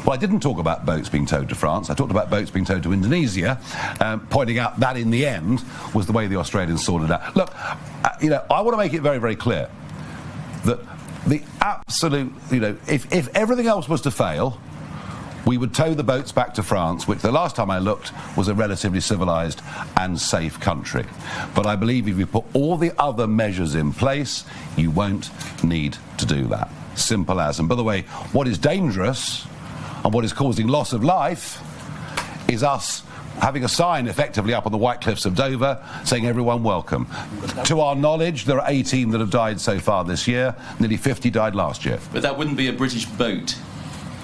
Well, I didn't talk about boats being towed to France. I talked about boats being towed to Indonesia, pointing out that in the end was the way the Australians sorted it out. Look, I want to make it very, very clear that the absolute, if everything else was to fail, we would tow the boats back to France, which the last time I looked was a relatively civilised and safe country. But I believe if you put all the other measures in place, you won't need to do that. Simple as. And by the way, what is dangerous and what is causing loss of life is us having a sign effectively up on the White Cliffs of Dover saying everyone welcome. To our knowledge, there are 18 that have died so far this year. Nearly 50 died last year. But that wouldn't be a British boat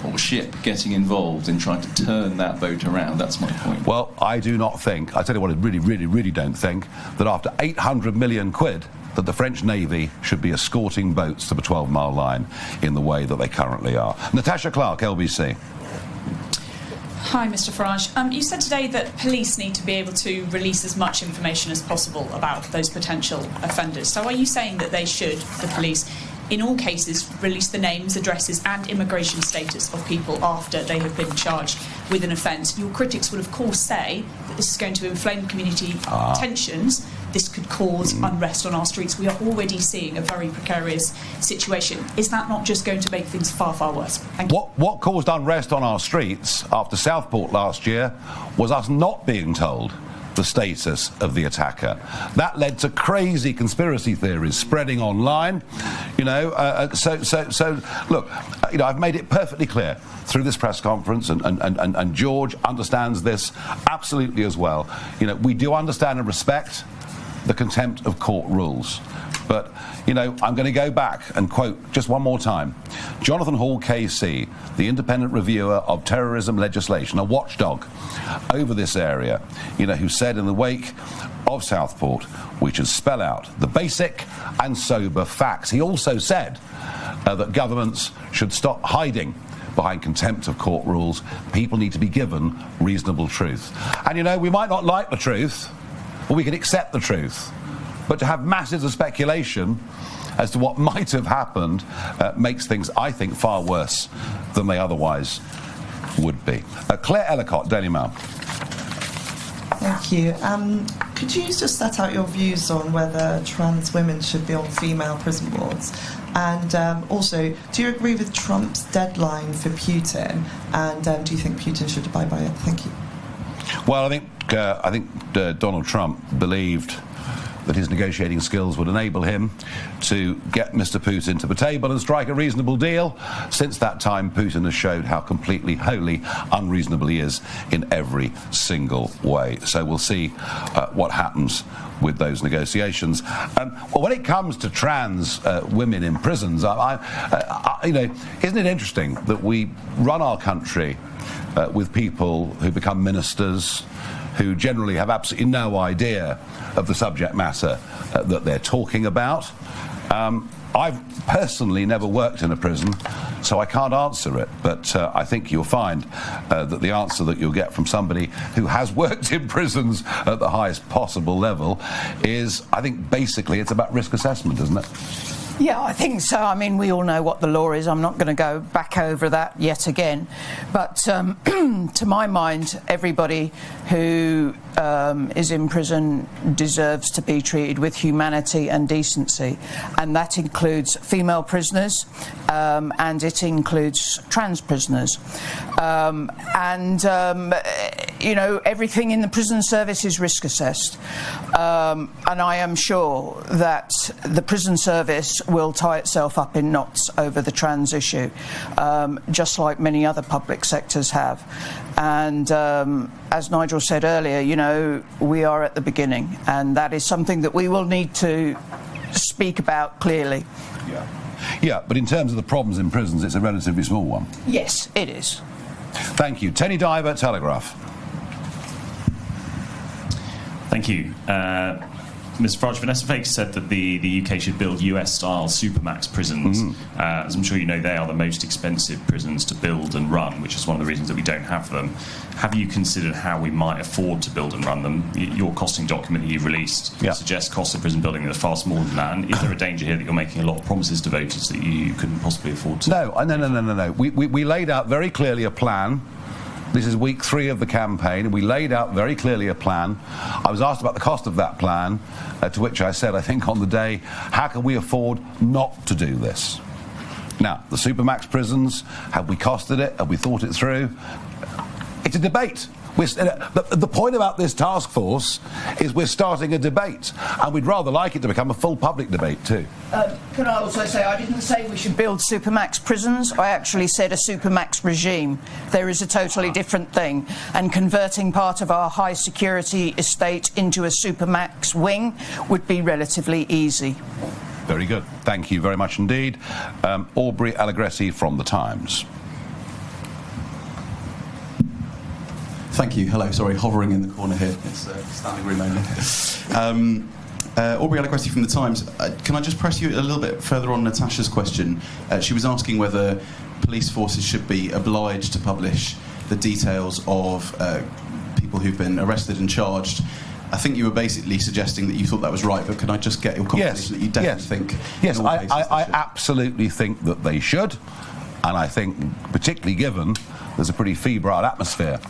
or ship getting involved in trying to turn that boat around. That's my point. Well, I do not think, I tell you what, I really, really, really don't think that after 800 million quid that the French Navy should be escorting boats to the 12-mile line in the way that they currently are. Natasha Clark, LBC. Hi, Mr. Farage. You said today that police need to be able to release as much information as possible about those potential offenders. So are you saying that they should, the police, in all cases, release the names, addresses and immigration status of people after they have been charged with an offence? Your critics will, of course, say that this is going to inflame community tensions. This could cause unrest on our streets. We are already seeing a very precarious situation. Is that not just going to make things far, far worse? Thank you. What caused unrest on our streets after Southport last year was us not being told the status of the attacker. That led to crazy conspiracy theories spreading online. So look, I've made it perfectly clear through this press conference, and George understands this absolutely as well. We do understand and respect the contempt of court rules. But, I'm going to go back and quote just one more time Jonathan Hall, KC, the independent reviewer of terrorism legislation, a watchdog over this area, who said in the wake of Southport, we should spell out the basic and sober facts. He also said that governments should stop hiding behind contempt of court rules. People need to be given reasonable truth. And, we might not like the truth, or we can accept the truth. But to have masses of speculation as to what might have happened makes things, I think, far worse than they otherwise would be. Claire Ellicott, Daily Mail. Thank you. Could you just set out your views on whether trans women should be on female prison wards? And also, do you agree with Trump's deadline for Putin? And do you think Putin should abide by it? Thank you. Well, I think Donald Trump believed that his negotiating skills would enable him to get Mr. Putin to the table and strike a reasonable deal. Since that time, Putin has showed how completely, wholly unreasonable he is in every single way. So we'll see what happens with those negotiations. Well, when it comes to trans women in prisons, isn't it interesting that we run our country with people who become ministers, who generally have absolutely no idea of the subject matter that they're talking about. I've personally never worked in a prison, so I can't answer it, but I think you'll find that the answer that you'll get from somebody who has worked in prisons at the highest possible level is, I think basically it's about risk assessment, isn't it? Yeah, I think so. I mean, we all know what the law is. I'm not going to go back over that yet again. But to my mind, everybody who is in prison deserves to be treated with humanity and decency. And that includes female prisoners and it includes trans prisoners. Everything in the prison service is risk assessed. And I am sure that the prison service will tie itself up in knots over the trans issue, just like many other public sectors have. And as Nigel said earlier, we are at the beginning, and that is something that we will need to speak about clearly. Yeah, but in terms of the problems in prisons, it's a relatively small one. Yes, it is. Thank you. Tony Diver, Telegraph. Thank you. Mr. Farage, Vanessa Faker said that the UK should build US-style supermax prisons. As I'm sure you know, they are the most expensive prisons to build and run, which is one of the reasons that we don't have them. Have you considered how we might afford to build and run them? Your costing document that you've released suggests costs of prison building that are far smaller than that. And is there a danger here that you're making a lot of promises to voters that you couldn't possibly afford to? No. We laid out very clearly a plan. This is week 3 of the campaign, and we laid out very clearly a plan. I was asked about the cost of that plan, to which I said, I think on the day, how can we afford not to do this? Now, the supermax prisons, have we costed it? Have we thought it through? It's a debate. The point about this task force is we're starting a debate, and we'd rather like it to become a full public debate too. Can I also say, I didn't say we should build supermax prisons. I actually said a supermax regime. There is a totally different thing, and converting part of our high security estate into a supermax wing would be relatively easy. Very good. Thank you very much indeed. Aubrey Allegretti from The Times. Thank you. Hello. Sorry, hovering in the corner here. It's standing room only. Aubrey Allegretti from The Times. Can I just press you a little bit further on Natasha's question? She was asking whether police forces should be obliged to publish the details of people who've been arrested and charged. I think you were basically suggesting that you thought that was right, but can I just get your confirmation that you definitely think... Yes, I absolutely think that they should, and I think, particularly given there's a pretty febrile atmosphere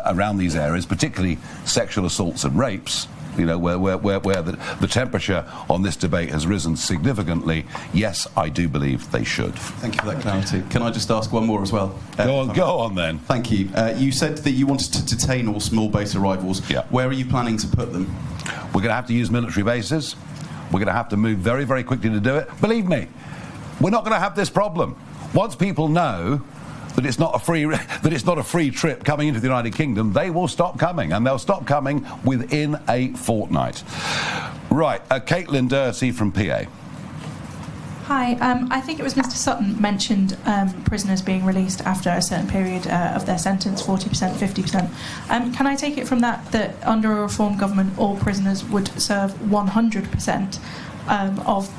around these areas, particularly sexual assaults and rapes, you know, where the temperature on this debate has risen significantly. Yes, I do believe they should. Thank you for that clarity. Can I just ask one more as well? Go on then. Thank you. You said that you wanted to detain all small base arrivals. Yeah. Where are you planning to put them? We're going to have to use military bases. We're going to have to move very, very quickly to do it. Believe me, we're not going to have this problem. Once people know that it's not a free trip coming into the United Kingdom, they will stop coming, and they'll stop coming within a fortnight. Right, Caitlin Doherty from PA. Hi, I think it was Mr. Sutton mentioned prisoners being released after a certain period of their sentence, 40%, 50%. Can I take it from that under a reform government, all prisoners would serve 100% of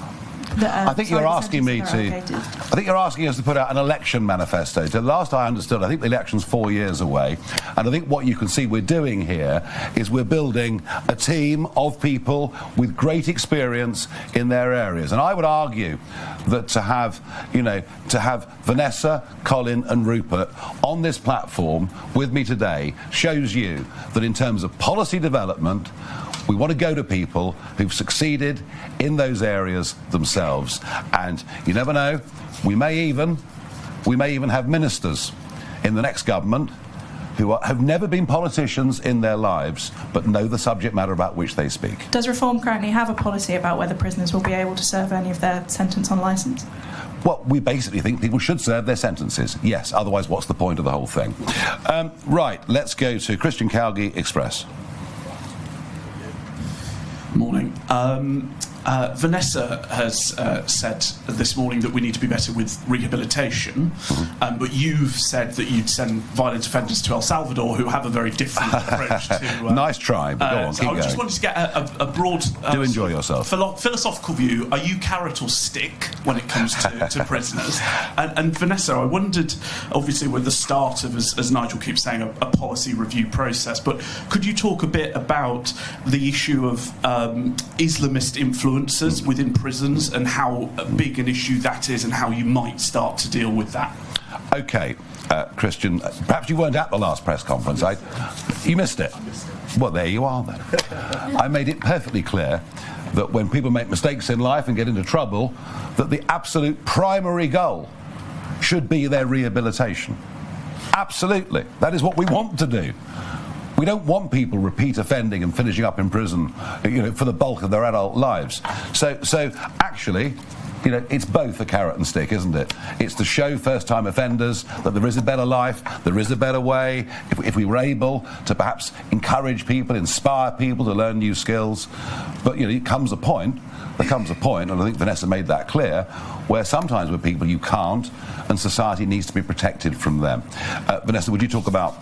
I think you're asking me to. I think you're asking us to put out an election manifesto. So last I understood, I think the election's 4 years away, and I think what you can see we're doing here is we're building a team of people with great experience in their areas. And I would argue that to have Vanessa, Colin, and Rupert on this platform with me today shows you that in terms of policy development, we want to go to people who've succeeded in those areas themselves. And you never know, we may even have ministers in the next government who have never been politicians in their lives but know the subject matter about which they speak. Does Reform currently have a policy about whether prisoners will be able to serve any of their sentence on licence? Well, we basically think people should serve their sentences, yes, otherwise what's the point of the whole thing? Right, let's go to Christian Calgie, Express. Morning. Vanessa has said this morning that we need to be better with rehabilitation, but you've said that you'd send violent offenders to El Salvador who have a very different approach to... nice try, but go on, keep I going. just wanted to get a broad... Do enjoy yourself. Philosophical view. Are you carrot or stick when it comes to prisoners? And Vanessa, I wondered, obviously we're at the start of, as Nigel keeps saying, a policy review process, but could you talk a bit about the issue of Islamist influences within prisons and how big an issue that is and how you might start to deal with that? OK, Christian, perhaps you weren't at the last press conference. You missed it. Well, there you are then. I made it perfectly clear that when people make mistakes in life and get into trouble, that the absolute primary goal should be their rehabilitation. Absolutely. That is what we want to do. We don't want people repeat offending and finishing up in prison, for the bulk of their adult lives. So actually, it's both a carrot and stick, isn't it? It's to show first-time offenders that there is a better life, there is a better way. If we were able to perhaps encourage people, inspire people to learn new skills, but there comes a point, and I think Vanessa made that clear, where sometimes with people you can't, and society needs to be protected from them. Vanessa, would you talk about